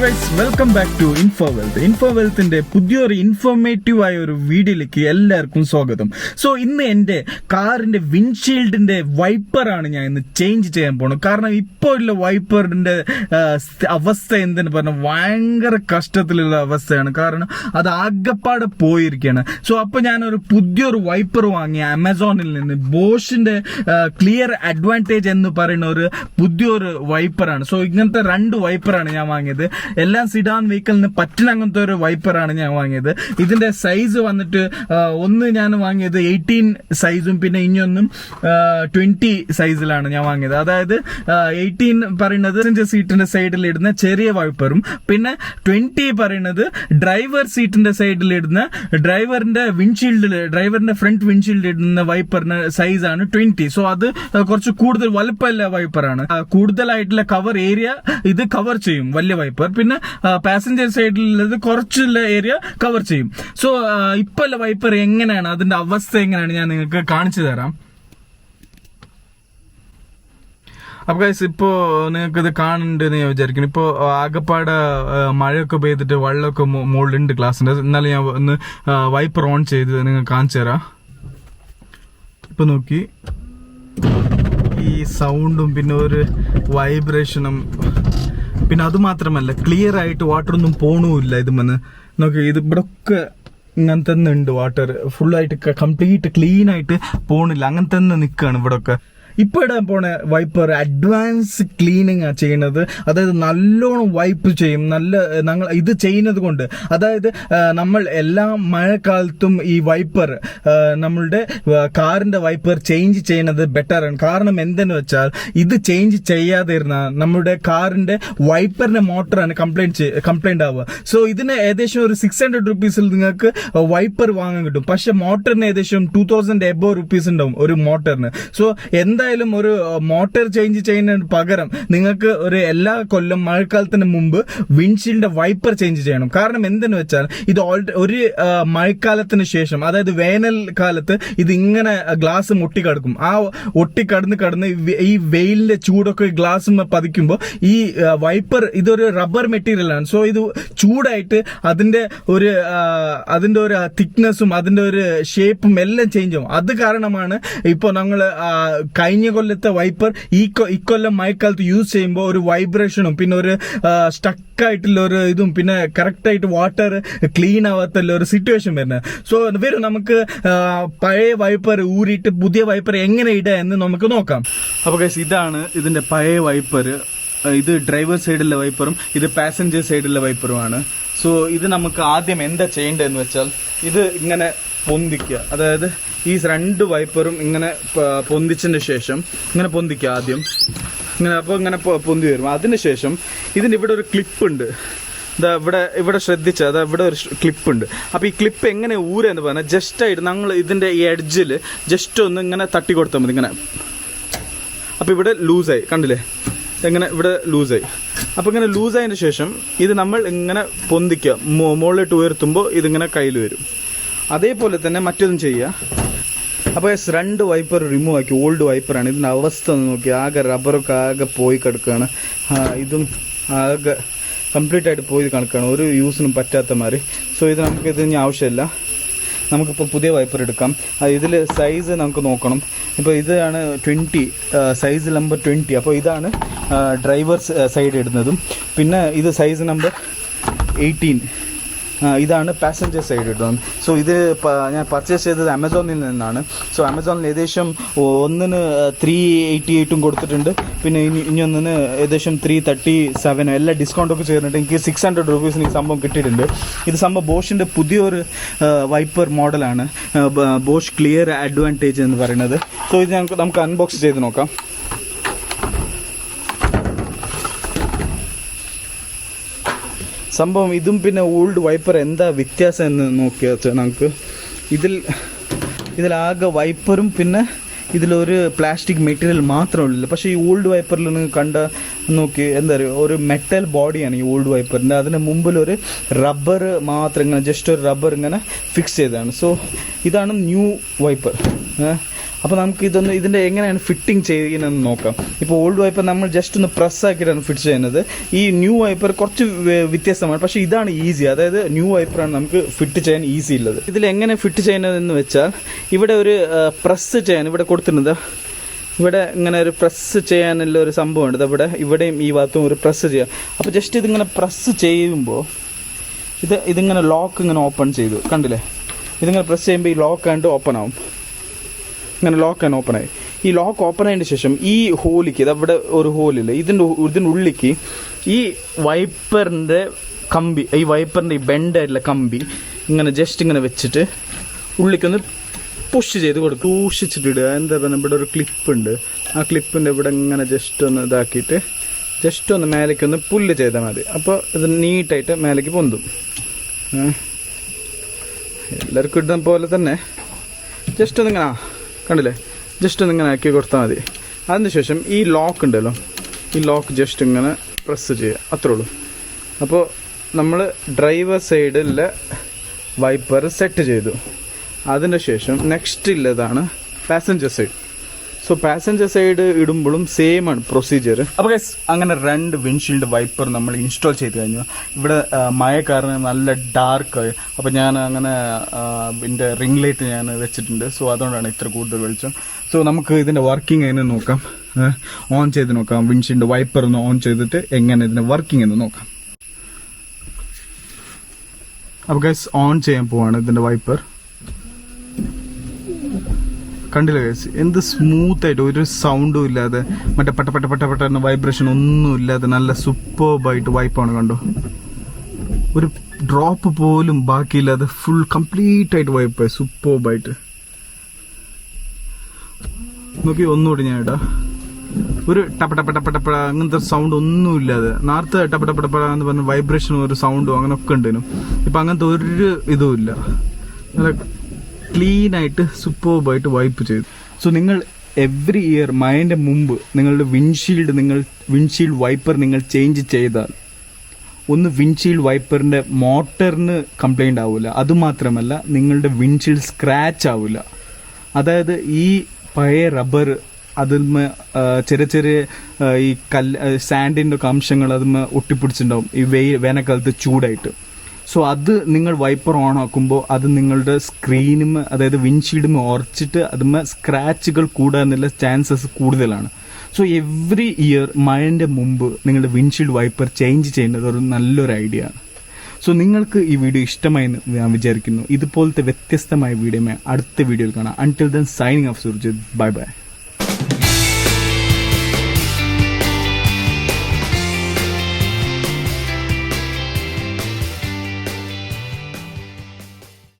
Guys, welcome back to Infowealth. ഇൻഫോവെൽത്തിന്റെ പുതിയൊരു informative ആയ ഒരു വീഡിയോയിലേക്ക് എല്ലാവർക്കും സ്വാഗതം. സോ ഇന്ന് എൻ്റെ കാറിന്റെ വിൻഷീൽഡിന്റെ വൈപ്പറാണ് ഞാൻ ഇന്ന് ചേഞ്ച് ചെയ്യാൻ പോണത്. കാരണം ഇപ്പോൾ ഉള്ള വൈപ്പറിന്റെ അവസ്ഥ എന്തെന്ന് പറഞ്ഞാൽ ഭയങ്കര കഷ്ടത്തിലുള്ള അവസ്ഥയാണ്. കാരണം അത് ആകെപ്പാടെ പോയിരിക്കുകയാണ്. സോ അപ്പൊ ഞാനൊരു പുതിയൊരു വൈപ്പർ വാങ്ങി ആമസോണിൽ നിന്ന്. ബോഷിന്റെ ക്ലിയർ അഡ്വാൻറ്റേജ് എന്ന് പറയുന്ന ഒരു പുതിയൊരു വൈപ്പറാണ്. സോ ഇങ്ങനത്തെ 2 വൈപ്പറാണ് ഞാൻ വാങ്ങിയത്. എല്ലാം സിഡാൻ വെഹിക്കിളിന് പറ്റുന്ന അങ്ങനത്തെ ഒരു വൈപ്പറാണ് ഞാൻ വാങ്ങിയത്. ഇതിന്റെ സൈസ് വന്നിട്ട് ഒന്ന് ഞാൻ വാങ്ങിയത് 18 സൈസും പിന്നെ ഇനിയൊന്നും 20 സൈസിലാണ് ഞാൻ വാങ്ങിയത്. അതായത് 18 പറയുന്നത് സീറ്റിന്റെ സൈഡിൽ ഇടുന്ന ചെറിയ വൈപ്പറും പിന്നെ 20 പറയുന്നത് ഡ്രൈവർ സീറ്റിന്റെ സൈഡിൽ ഇടുന്ന ഡ്രൈവറിന്റെ ഫ്രണ്ട് വിൻഷീൽഡിൽ ഇടുന്ന വൈപ്പറിന്റെ സൈസാണ് 20. സോ അത് കുറച്ച് കൂടുതൽ വലുപ്പമുള്ള വൈപ്പറാണ്. കൂടുതലായിട്ടുള്ള കവർ ഏരിയ ഇത് കവർ ചെയ്യും വലിയ വൈപ്പർ. പിന്നെ പാസഞ്ചർ സൈഡിലുള്ളത് കുറച്ചുള്ള ഏരിയ കവർ ചെയ്യും. സോ ഇപ്പൊ വൈപ്പർ എങ്ങനെയാണ്, അതിന്റെ അവസ്ഥ എങ്ങനെയാണ് ഞാൻ നിങ്ങൾക്ക് കാണിച്ചു തരാം. അപ്പൊ ഗൈസ്, ഇപ്പോ നിങ്ങൾക്ക് ഇത് കാണുന്നുണ്ടെന്ന് ഞാൻ വിചാരിക്കുന്നു. ഇപ്പോ ആകെപ്പാടെ മഴയൊക്കെ പെയ്തിട്ട് വെള്ളമൊക്കെ മുകളിലുണ്ട് ഗ്ലാസിന്റെ. എന്നാലും ഞാൻ ഒന്ന് വൈപ്പർ ഓൺ ചെയ്ത് നിങ്ങൾക്ക് കാണിച്ചു തരാം. ഇപ്പൊ നോക്കി, ഈ സൗണ്ടും പിന്നെ ഒരു വൈബ്രേഷനും, പിന്നെ അത് മാത്രമല്ല ക്ലിയർ ആയിട്ട് വാട്ടർ ഒന്നും പോണുമില്ല ഇതുമെന്ന് നോക്കി. ഇത് ഇവിടെ ഒക്കെ ഇങ്ങനെ തന്നെ ഉണ്ട്, വാട്ടർ ഫുള്ളായിട്ട് കംപ്ലീറ്റ് ക്ലീൻ ആയിട്ട് പോണില്ല, അങ്ങനെ തന്നെ നിൽക്കുകയാണ് ഇവിടെ ഒക്കെ. ഇപ്പൊ ഇടാൻ പോണ വൈപ്പർ അഡ്വാൻസ് ക്ലീനിങ് ആ ചെയ്യുന്നത്. അതായത് നല്ലോണം വൈപ്പ് ചെയ്യും. ഞങ്ങൾ ഇത് ചെയ്യുന്നത് കൊണ്ട്, അതായത് നമ്മൾ എല്ലാ മഴക്കാലത്തും ഈ വൈപ്പർ, നമ്മളുടെ കാറിന്റെ വൈപ്പർ ചേഞ്ച് ചെയ്യുന്നത് ബെറ്ററാണ്. കാരണം എന്തെന്ന് വെച്ചാൽ, ഇത് ചേഞ്ച് ചെയ്യാതെ ഇരുന്നാൽ നമ്മുടെ കാറിന്റെ വൈപ്പറിന്റെ മോട്ടറാണ് കംപ്ലൈന്റ് ആവുക. സോ ഇതിന് ഏകദേശം ഒരു 600 rupees നിങ്ങൾക്ക് വൈപ്പർ വാങ്ങാൻ കിട്ടും. പക്ഷെ മോട്ടറിന് ഏകദേശം 2000 above rupees ഉണ്ടാവും ഒരു മോട്ടറിന്. സോ എന്തായാലും ഒരു മോട്ടോർ ചേഞ്ച് ചെയ്യുന്നതിന് പകരം നിങ്ങൾക്ക് എല്ലാ കൊല്ലം മഴക്കാലത്തിന് മുമ്പ് വിൻഷീൽഡിന്റെ വൈപ്പർ ചേഞ്ച് ചെയ്യണം. കാരണം എന്തെന്ന് വെച്ചാൽ, ഇത് ഒരു മഴക്കാലത്തിന് ശേഷം, അതായത് വേനൽ കാലത്ത് ഇത് ഇങ്ങനെ ഗ്ലാസ് ഒട്ടിക്കടക്കും. ആ ഒട്ടിക്കടന്ന് ഈ വെയിലിന്റെ ചൂടൊക്കെ ഗ്ലാസ് പതിക്കുമ്പോൾ ഈ വൈപ്പർ ഇതൊരു റബ്ബർ മെറ്റീരിയൽ ആണ്. സോ ഇത് ചൂടായിട്ട് അതിന്റെ ഒരു തിക്നെസ്സും അതിന്റെ ഒരു ഷേപ്പും എല്ലാം ചേഞ്ച് ആവും. അത് കാരണമാണ് ഇപ്പോൾ ഞങ്ങൾ കഴിഞ്ഞ കൊല്ലത്തെ വൈപ്പർ ഇക്കൊല്ലം മഴക്കാലത്ത് യൂസ് ചെയ്യുമ്പോൾ ഒരു വൈബ്രേഷനും പിന്നെ ഒരു സ്റ്റക്കായിട്ടുള്ള ഒരു ഇതും പിന്നെ കറക്റ്റ് ആയിട്ട് വാട്ടർ ക്ലീൻ ആവാത്തുള്ള ഒരു സിറ്റുവേഷൻ വരുന്നത്. സോ വരും നമുക്ക് പഴയ വൈപ്പർ ഊരിയിട്ട് പുതിയ വൈപ്പർ എങ്ങനെ ഇടുക എന്ന് നമുക്ക് നോക്കാം. അപ്പോൾ ഗൈസ്, ഇതാണ് ഇതിന്റെ പഴയ വൈപ്പർ. ഇത് ഡ്രൈവർ സൈഡിലെ വൈപ്പറും ഇത് പാസഞ്ചർ സൈഡിലെ വൈപ്പറുമാണ്. സോ ഇത് നമുക്ക് ആദ്യം എന്താ ചെയ്യേണ്ടതെന്ന് വെച്ചാൽ, ഇത് ഇങ്ങനെ പൊന്തിക്കുക. അതായത് ഈ 2 വൈപ്പറും ഇങ്ങനെ പൊന്തിച്ചതിന് ശേഷം ഇങ്ങനെ പൊന്തിക്കുക ആദ്യം. ഇങ്ങനെ അപ്പോൾ ഇങ്ങനെ പൊന്തി വരും. അതിനുശേഷം ഇതിന് ഇവിടെ ഒരു ക്ലിപ്പ് ഉണ്ട്. ഇവിടെ ശ്രദ്ധിച്ചാൽ ഇവിടെ ഒരു ക്ലിപ്പ് ഉണ്ട്. അപ്പോൾ ഈ ക്ലിപ്പ് എങ്ങനെ ഊരെന്ന് പറഞ്ഞാൽ, ജസ്റ്റ് ആയിട്ട് ഞങ്ങൾ ഇതിന്റെ ഈ എഡ്ജിൽ ജസ്റ്റ് ഒന്ന് ഇങ്ങനെ തട്ടി കൊടുത്താൽ മതി ഇങ്ങനെ. അപ്പോൾ ഇവിടെ ലൂസായി, കണ്ടില്ലേ? എങ്ങനെ ഇവിടെ ലൂസായി. അപ്പോൾ ഇങ്ങനെ ലൂസായതിന് ശേഷം ഇത് നമ്മൾ ഇങ്ങനെ പൊന്തിക്കുക. മുകളിലോട്ട് ഉയർത്തുമ്പോൾ ഇതിങ്ങനെ കയ്യിൽ വരും. അതേപോലെ തന്നെ മറ്റൊന്നും ചെയ്യുക. അപ്പോൾ 2 വൈപ്പർ റിമൂവ് ആക്കി. ഓൾഡ് വൈപ്പറാണ്. ഇതിൻ്റെ അവസ്ഥ ഒന്ന് നോക്കി. ആകെ റബ്ബറൊക്കെ ആകെ പോയി കിടക്കുകയാണ്. ഇതും ആകെ കംപ്ലീറ്റ് ആയിട്ട് പോയി കിടക്കുകയാണ്, ഒരു യൂസിനും പറ്റാത്ത മാതിരി. സോ ഇത് നമുക്ക് ഇതിന് ആവശ്യമില്ല. നമുക്കിപ്പോൾ പുതിയ വൈപ്പർ എടുക്കാം. ഇതിൽ സൈസ് നമുക്ക് നോക്കണം. ഇപ്പോൾ ഇതാണ് 20 സൈസ് നമ്പർ 20. അപ്പോൾ ഇതാണ് ഡ്രൈവർ സൈഡ് ഇടുന്നതും. പിന്നെ ഇത് സൈസ് നമ്പർ 18, ഇതാണ് പാസഞ്ചർ സൈഡ് ഇടുന്നത്. സോ ഇത് ഞാൻ പർച്ചേസ് ചെയ്തത് ആമസോണിൽ നിന്നാണ്. സോ ആമസോണിൽ ഏകദേശം ഒന്നിന് 388 കൊടുത്തിട്ടുണ്ട്. പിന്നെ ഇനി ഒന്നിന് ഏകദേശം 337. എല്ലാ ഡിസ്കൗണ്ടൊക്കെ ചെയ്തിട്ടുണ്ട്. എനിക്ക് 600 rupees ഈ സംഭവം കിട്ടിയിട്ടുണ്ട്. ഇത് സംഭവം ബോഷിൻ്റെ പുതിയൊരു വൈപ്പർ മോഡലാണ്, ബോഷ് ക്ലിയർ അഡ്വാൻറ്റേജ് എന്ന് പറയുന്നത്. സോ ഇത് നമുക്ക് അൺബോക്സ് ചെയ്ത് നോക്കാം. സംഭവം ഇതും പിന്നെ ഓൾഡ് വൈപ്പർ എന്താ വ്യത്യാസം എന്ന് നോക്കിയാൽ നമുക്ക് ഇതിലാകെ വൈപ്പറും പിന്നെ ഇതിലൊരു പ്ലാസ്റ്റിക് മെറ്റീരിയൽ മാത്രമല്ല. പക്ഷേ ഈ ഓൾഡ് വൈപ്പറിൽ നിങ്ങൾ നോക്കി എന്താ പറയുക, ഒരു മെറ്റൽ ബോഡിയാണ് ഈ ഓൾഡ് വൈപ്പറിൻ്റെ. അതിന് മുമ്പിലൊരു റബ്ബർ മാത്രം ഇങ്ങനെ ജസ്റ്റ് ഒരു റബ്ബർ ഇങ്ങനെ ഫിക്സ് ചെയ്തതാണ്. സോ ഇതാണ് ന്യൂ വൈപ്പർ. അപ്പോൾ നമുക്ക് ഇതിൻ്റെ എങ്ങനെയാണ് ഫിറ്റിംഗ് ചെയ്യുന്നതെന്ന് നോക്കാം. ഇപ്പോൾ ഓൾഡ് വൈപ്പർ നമ്മൾ ജസ്റ്റ് ഒന്ന് പ്രസ് ആക്കിയിട്ടാണ് ഫിറ്റ് ചെയ്യുന്നത്. ഈ ന്യൂ വൈപ്പർ കുറച്ച് വ്യത്യസ്തമാണ്, പക്ഷേ ഇതാണ് ഈസി. അതായത് ന്യൂ വൈപ്പറാണ് നമുക്ക് ഫിറ്റ് ചെയ്യാൻ ഈസി ഉള്ളത്. ഇതിൽ എങ്ങനെ ഫിറ്റ് ചെയ്യുന്നതെന്ന് വെച്ചാൽ ഇവിടെ ഒരു പ്രസ് ചെയ്യാൻ ഇവിടെ കൊടുത്തിരുന്നത്, ഇവിടെ ഇങ്ങനെ ഒരു പ്രസ് ചെയ്യാനുള്ള ഒരു സംഭവമുണ്ട്. ഇവിടെയും ഈ ഭാഗത്തും ഒരു പ്രസ് ചെയ്യാം. അപ്പോൾ ജസ്റ്റ് ഇതിങ്ങനെ പ്രസ് ചെയ്യുമ്പോൾ ഇതിങ്ങനെ ലോക്ക് ഇങ്ങനെ ഓപ്പൺ ചെയ്തു, കണ്ടില്ലേ? ഇതിങ്ങനെ പ്രസ് ചെയ്യുമ്പോൾ ഈ ലോക്ക് ആയിട്ട് ഓപ്പൺ ആവും. ഇങ്ങനെ ലോക്ക് ആൻഡ് ഓപ്പൺ ആയി. ഈ ലോക്ക് ഓപ്പൺ ആയതിന് ശേഷം ഈ ഹോലിക്ക് ഇതവിടെ ഒരു ഹോലില്ല, ഇതിൻ്റെ ഉള്ളിലേക്ക് ഈ വൈപ്പറിൻ്റെ കമ്പി, ഈ വൈപ്പറിൻ്റെ ഈ ബെൻഡായിട്ടുള്ള കമ്പി ഇങ്ങനെ ജസ്റ്റ് ഇങ്ങനെ വെച്ചിട്ട് ഉള്ളിക്കൊന്ന് പുഷ് ചെയ്ത് കൊടുക്കും. സൂക്ഷിച്ചിട്ടിടുക. എന്താ പറയുക, ഇവിടെ ഒരു ക്ലിപ്പുണ്ട്. ആ ക്ലിപ്പിൻ്റെ ഇവിടെ ഇങ്ങനെ ജസ്റ്റ് ഒന്ന് ഇതാക്കിയിട്ട് ജസ്റ്റ് ഒന്ന് മേലേക്കൊന്ന് പുല്ല് ചെയ്താൽ മതി. അപ്പോൾ ഇത് നീറ്റായിട്ട് മേലേക്ക് പൊന്തും. എല്ലാവർക്കും ഇടുന്ന പോലെ തന്നെ ജസ്റ്റ് ഒന്നിങ്ങനെ, കണ്ടില്ലേ, ജസ്റ്റ് ഒന്നിങ്ങനെ ആക്കി കൊടുത്താൽ മതി. അതിനുശേഷം ഈ ലോക്ക് ഉണ്ടല്ലോ, ഈ ലോക്ക് ജസ്റ്റ് ഇങ്ങനെ പ്രസ് ചെയ്യുക, അത്രേ ഉള്ളൂ. അപ്പോൾ നമ്മൾ ഡ്രൈവർ സൈഡിലെ വൈപ്പർ സെറ്റ് ചെയ്തു. അതിന് ശേഷം നെക്സ്റ്റ് ഉള്ളതാണ് passenger side. So passenger side ഇടുമ്പോഴും സെയിം ആണ് പ്രൊസീജിയർ. അപ്പോൾ ഗൈസ്, അങ്ങനെ 2 വിൻഡ്ഷീൽഡ് വൈപ്പർ നമ്മൾ ഇൻസ്റ്റാൾ ചെയ്ത് കഴിഞ്ഞു. ഇവിടെ മഴ കാരണം നല്ല ഡാർക്കായി. അപ്പോൾ ഞാൻ അങ്ങനെ ഇതിൻ്റെ റിംഗ് ലൈറ്റ് ഞാൻ വെച്ചിട്ടുണ്ട്. സോ അതുകൊണ്ടാണ് ഇത്ര കൂടുതൽ വെളിച്ചം. സോ നമുക്ക് ഇതിൻ്റെ വർക്കിംഗ് എങ്ങനെ നോക്കാം, ഓൺ ചെയ്ത് നോക്കാം. വിൻഡ്ഷീൽഡ് വൈപ്പർ ഒന്ന് ഓൺ ചെയ്തിട്ട് എങ്ങനെ ഇതിൻ്റെ വർക്കിംഗ് എന്ന് നോക്കാം. അപ്പോൾ ഗൈസ്, ഓൺ ചെയ്യാൻ പോവാണ് ഇതിൻ്റെ വൈപ്പർ. കണ്ടില്ല ഗൈസ്, എന്ത് സ്മൂത്തായിട്ട്, ഒരു സൗണ്ടും ഇല്ലാതെ, മറ്റേ പട്ട പട്ട പട്ട പട്ട എന്ന വൈബ്രേഷൻ ഒന്നും ഇല്ലാതെ നല്ല സൂപ്പർബായിട്ട് വൈപ്പാണ്. കണ്ടോ, ഒരു ഡ്രോപ്പ് പോലും ബാക്കിയില്ലാതെ ഫുൾ കംപ്ലീറ്റ് ആയിട്ട് വൈപ്പായി സൂപ്പർബായിട്ട്. നോക്കി, ഒന്നുകൂടി ഞാൻ ഇടാം. ഒരു ടപ്പടപ്പടപ്പടപ്പട അങ്ങനത്തെ സൗണ്ട് ഒന്നും ഇല്ലാതെ. നേരത്തെ ടപ്പടപ്പടപ്പട എന്ന് പറഞ്ഞ വൈബ്രേഷനും ഒരു സൗണ്ടും അങ്ങനെയൊക്കെ ഉണ്ടേനും. ഇപ്പം അങ്ങനത്തെ ഒരു ഇതും ഇല്ല. നല്ല ക്ലീൻ ആയിട്ട് സൂപ്പർബായിട്ട് വൈപ്പ് ചെയ്തു. സോ നിങ്ങൾ എവറി ഇയർ മഴൻ്റെ മുമ്പ് നിങ്ങളുടെ വിൻഡ്ഷീൽഡ് വൈപ്പർ നിങ്ങൾ ചേഞ്ച് ചെയ്താൽ ഒന്ന് വിൻഡ്ഷീൽഡ് വൈപ്പറിൻ്റെ മോട്ടറിന് കംപ്ലൈൻ്റ് ആവില്ല. അതുമാത്രമല്ല, നിങ്ങളുടെ വിൻഡ്ഷീൽഡ് സ്ക്രാച്ച് ആവില്ല. അതായത് ഈ പഴയ റബ്ബർ അതിന്മേ ചെറിയ ചെറിയ ഈ സാൻഡിൻ്റെ അംശങ്ങൾ അതിന്മേ ഒട്ടിപ്പിടിച്ചിട്ടുണ്ടാവും ഈ വേനൽക്കാലത്ത് ചൂടായിട്ട്. സോ അത് നിങ്ങൾ വൈപ്പർ ഓൺ ആക്കുമ്പോൾ അത് നിങ്ങളുടെ സ്ക്രീനും അതായത് വിൻഡ്ഷീൽഡും ഉറച്ചിട്ട് അതുമേ സ്ക്രാച്ചുകൾ കൂടാനുള്ള ചാൻസസ് കൂടുതലാണ്. സോ എവറി ഇയർ മഴൻ്റെ മുമ്പ് നിങ്ങളുടെ വിൻഡ്ഷീൽഡ് വൈപ്പർ ചേഞ്ച് ചെയ്യുന്നത് ഒരു നല്ലൊരു ഐഡിയ ആണ്. സോ നിങ്ങൾക്ക് ഈ വീഡിയോ ഇഷ്ടമായി ഞാൻ വിചാരിക്കുന്നു. ഇതുപോലത്തെ വ്യത്യസ്തമായ വീഡിയോ അടുത്ത വീഡിയോയിൽ കാണാം. Until then signing off Surjith. Bye by.